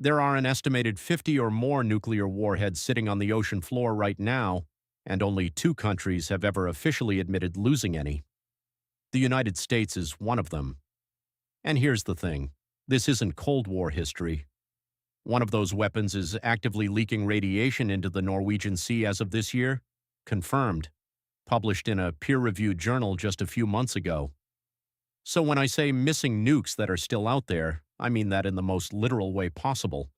There are an estimated 50 or more nuclear warheads sitting on the ocean floor right now, and only two countries have ever officially admitted losing any. The United States is one of them. And here's the thing. This isn't Cold War history. One of those weapons is actively leaking radiation into the Norwegian Sea as of this year, confirmed, published in a peer-reviewed journal just a few months ago. So when I say missing nukes that are still out there, I mean that in the most literal way possible.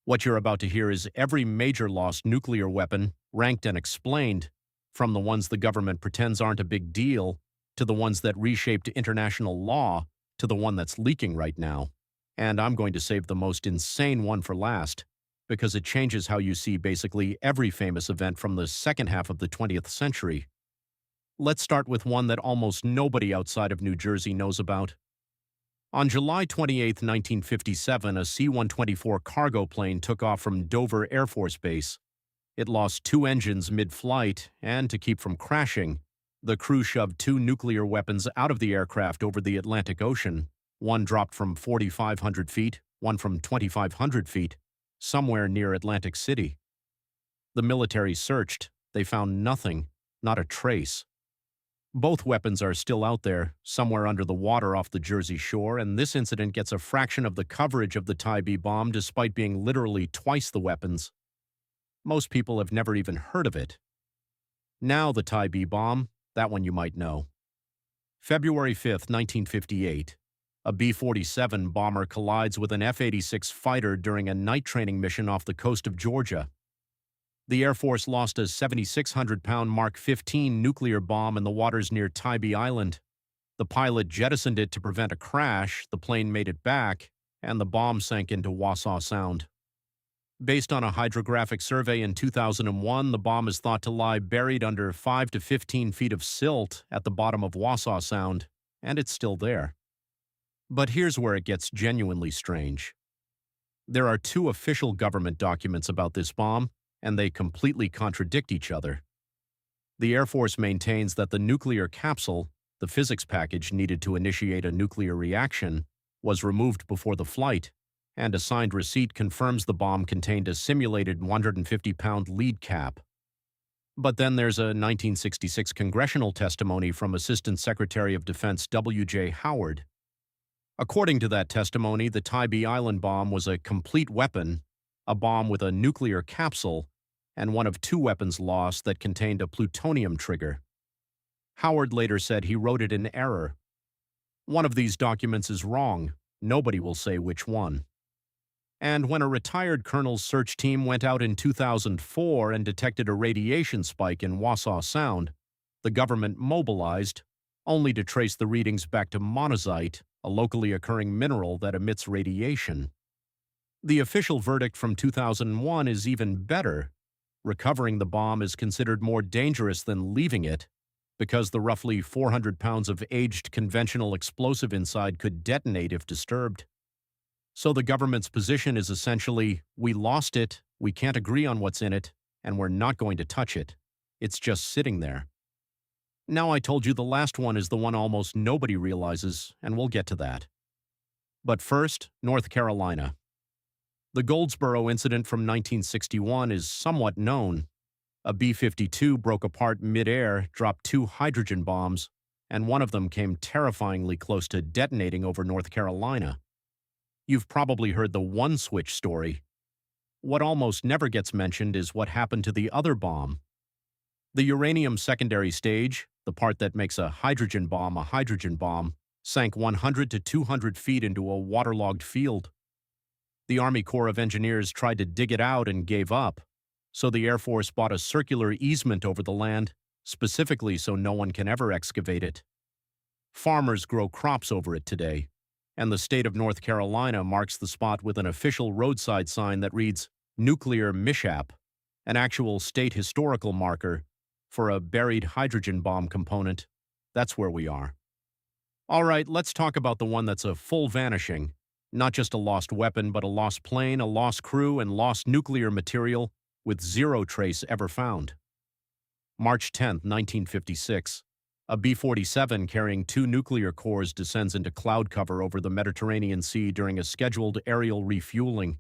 What you're about to hear is every major lost nuclear weapon, ranked and explained, from the ones the government pretends aren't a big deal, to the ones that reshaped international law, to the one that's leaking right now. And I'm going to save the most insane one for last, because it changes how you see basically every famous event from the second half of the 20th century. Let's start with one that almost nobody outside of New Jersey knows about. On July 28, 1957, a C-124 cargo plane took off from Dover Air Force Base. It lost two engines mid-flight, and to keep from crashing, the crew shoved two nuclear weapons out of the aircraft over the Atlantic Ocean. One dropped from 4,500 feet, one from 2,500 feet, somewhere near Atlantic City. The military searched. They found nothing, not a trace. Both weapons are still out there, somewhere under the water off the Jersey shore, and this incident gets a fraction of the coverage of the Tybee bomb despite being literally twice the weapons. Most people have never even heard of it. Now the Tybee bomb, that one you might know. February 5, 1958. A B-47 bomber collides with an F-86 fighter during a night training mission off the coast of Georgia. The Air Force lost a 7,600-pound Mark 15 nuclear bomb in the waters near Tybee Island. The pilot jettisoned it to prevent a crash, the plane made it back, and the bomb sank into Wassaw Sound. Based on a hydrographic survey in 2001, the bomb is thought to lie buried under 5 to 15 feet of silt at the bottom of Wassaw Sound, and it's still there. But here's where it gets genuinely strange. There are two official government documents about this bomb, and they completely contradict each other. The Air Force maintains that the nuclear capsule, the physics package needed to initiate a nuclear reaction, was removed before the flight, and a signed receipt confirms the bomb contained a simulated 150-pound lead cap. But then there's a 1966 congressional testimony from Assistant Secretary of Defense W.J. Howard. According to that testimony, the Tybee Island bomb was a complete weapon, a bomb with a nuclear capsule, and one of two weapons lost that contained a plutonium trigger. Howard later said he wrote it in error. One of these documents is wrong. Nobody will say which one. And when a retired colonel's search team went out in 2004 and detected a radiation spike in Wassaw Sound, the government mobilized, only to trace the readings back to monazite, a locally occurring mineral that emits radiation. The official verdict from 2001 is even better. Recovering the bomb is considered more dangerous than leaving it, because the roughly 400 pounds of aged conventional explosive inside could detonate if disturbed. So the government's position is essentially, we lost it, we can't agree on what's in it, and we're not going to touch it. It's just sitting there. Now I told you the last one is the one almost nobody realizes, and we'll get to that. But first, North Carolina. The Goldsboro incident from 1961 is somewhat known. A B-52 broke apart mid-air, dropped two hydrogen bombs, and one of them came terrifyingly close to detonating over North Carolina. You've probably heard the one-switch story. What almost never gets mentioned is what happened to the other bomb. The uranium secondary stage, the part that makes a hydrogen bomb, sank 100 to 200 feet into a waterlogged field. The Army Corps of Engineers tried to dig it out and gave up, so the Air Force bought a circular easement over the land, specifically so no one can ever excavate it. Farmers grow crops over it today, and the state of North Carolina marks the spot with an official roadside sign that reads, "Nuclear Mishap," an actual state historical marker for a buried hydrogen bomb component. That's where we are. All right, let's talk about the one that's a full vanishing. Not just a lost weapon, but a lost plane, a lost crew, and lost nuclear material with zero trace ever found. March 10, 1956. A B-47 carrying two nuclear cores descends into cloud cover over the Mediterranean Sea during a scheduled aerial refueling.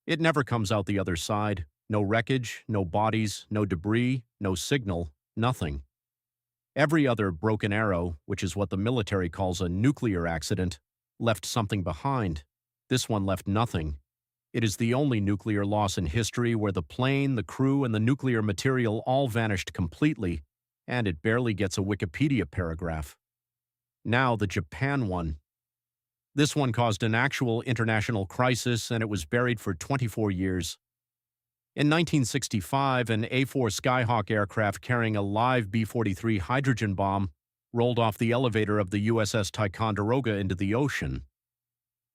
It never comes out the other side. No wreckage, no bodies, no debris, no signal, nothing. Every other broken arrow, which is what the military calls a nuclear accident, left something behind. This one left nothing. It is the only nuclear loss in history where the plane, the crew, and the nuclear material all vanished completely, and it barely gets a Wikipedia paragraph. Now the Japan one. This one caused an actual international crisis, and it was buried for 24 years. In 1965, an A-4 Skyhawk aircraft carrying a live B-43 hydrogen bomb rolled off the elevator of the USS Ticonderoga into the ocean.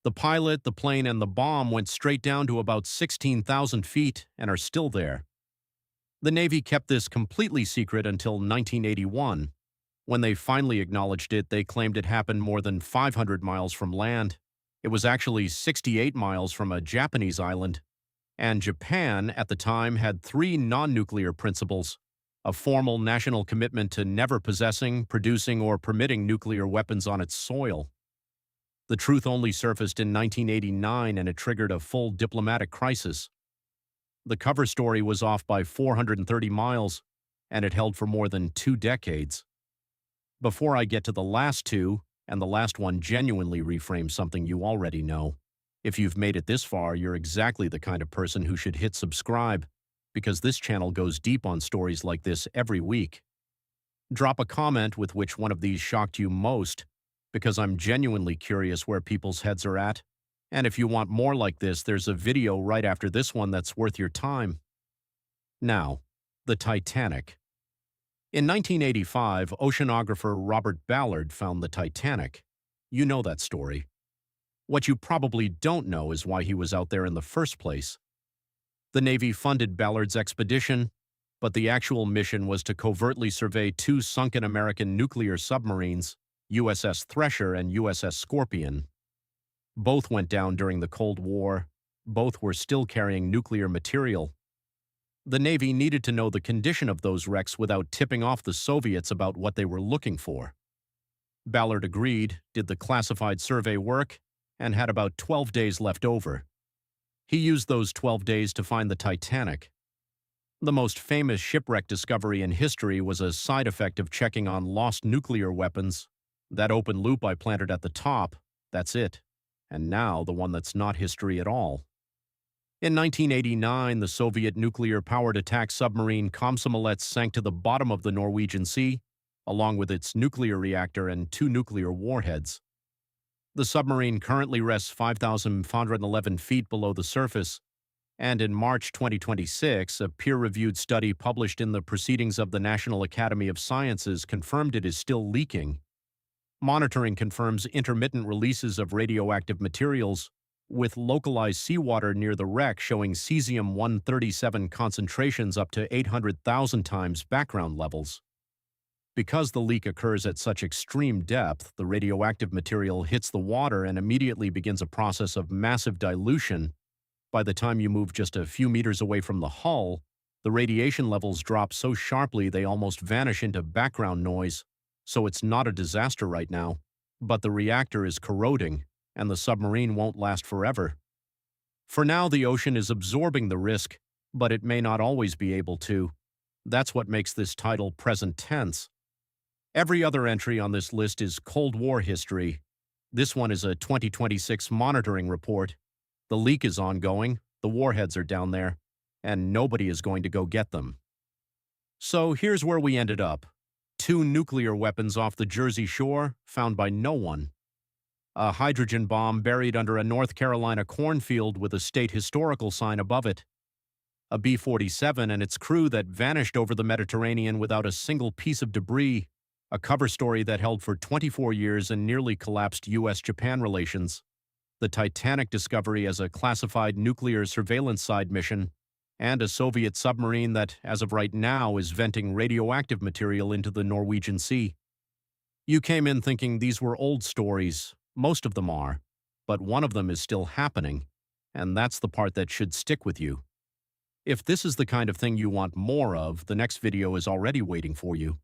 The pilot, the plane, and the bomb went straight down to about 16,000 feet and are still there. The Navy kept this completely secret until 1981. When they finally acknowledged it, they claimed it happened more than 500 miles from land. It was actually 68 miles from a Japanese island. And Japan, at the time, had 3 non-nuclear principles: a formal national commitment to never possessing, producing, or permitting nuclear weapons on its soil. The truth only surfaced in 1989, and it triggered a full diplomatic crisis. The cover story was off by 430 miles, and it held for more than 2 decades. Before I get to the last two, and the last one genuinely reframes something you already know, if you've made it this far, you're exactly the kind of person who should hit subscribe, because this channel goes deep on stories like this every week. Drop a comment with which one of these shocked you most, because I'm genuinely curious where people's heads are at. And if you want more like this, there's a video right after this one that's worth your time. Now, the Titanic. In 1985, oceanographer Robert Ballard found the Titanic. You know that story. What you probably don't know is why he was out there in the first place. The Navy funded Ballard's expedition, but the actual mission was to covertly survey 2 sunken American nuclear submarines, USS Thresher and USS Scorpion. Both went down during the Cold War. Both were still carrying nuclear material. The Navy needed to know the condition of those wrecks without tipping off the Soviets about what they were looking for. Ballard agreed, did the classified survey work, and had about 12 days left over. He used those 12 days to find the Titanic. The most famous shipwreck discovery in history was a side effect of checking on lost nuclear weapons. That open loop I planted at the top, that's it. And now the one that's not history at all. In 1989, the Soviet nuclear-powered attack submarine Komsomolets sank to the bottom of the Norwegian Sea, along with its nuclear reactor and 2 nuclear warheads. The submarine currently rests 5,511 feet below the surface, and in March 2026, a peer-reviewed study published in the Proceedings of the National Academy of Sciences confirmed it is still leaking. Monitoring confirms intermittent releases of radioactive materials, with localized seawater near the wreck showing cesium-137 concentrations up to 800,000 times background levels. Because the leak occurs at such extreme depth, the radioactive material hits the water and immediately begins a process of massive dilution. By the time you move just a few meters away from the hull, the radiation levels drop so sharply they almost vanish into background noise. So it's not a disaster right now, but the reactor is corroding, and the submarine won't last forever. For now, the ocean is absorbing the risk, but it may not always be able to. That's what makes this title present tense. Every other entry on this list is Cold War history. This one is a 2026 monitoring report. The leak is ongoing, the warheads are down there, and nobody is going to go get them. So here's where we ended up. 2 nuclear weapons off the Jersey shore, found by no one. A hydrogen bomb buried under a North Carolina cornfield with a state historical sign above it. A B-47 and its crew that vanished over the Mediterranean without a single piece of debris. A cover story that held for 24 years and nearly collapsed U.S.-Japan relations. The Titanic discovery as a classified nuclear surveillance side mission, and a Soviet submarine that, as of right now, is venting radioactive material into the Norwegian Sea. You came in thinking these were old stories. Most of them are. But one of them is still happening, and that's the part that should stick with you. If this is the kind of thing you want more of, the next video is already waiting for you.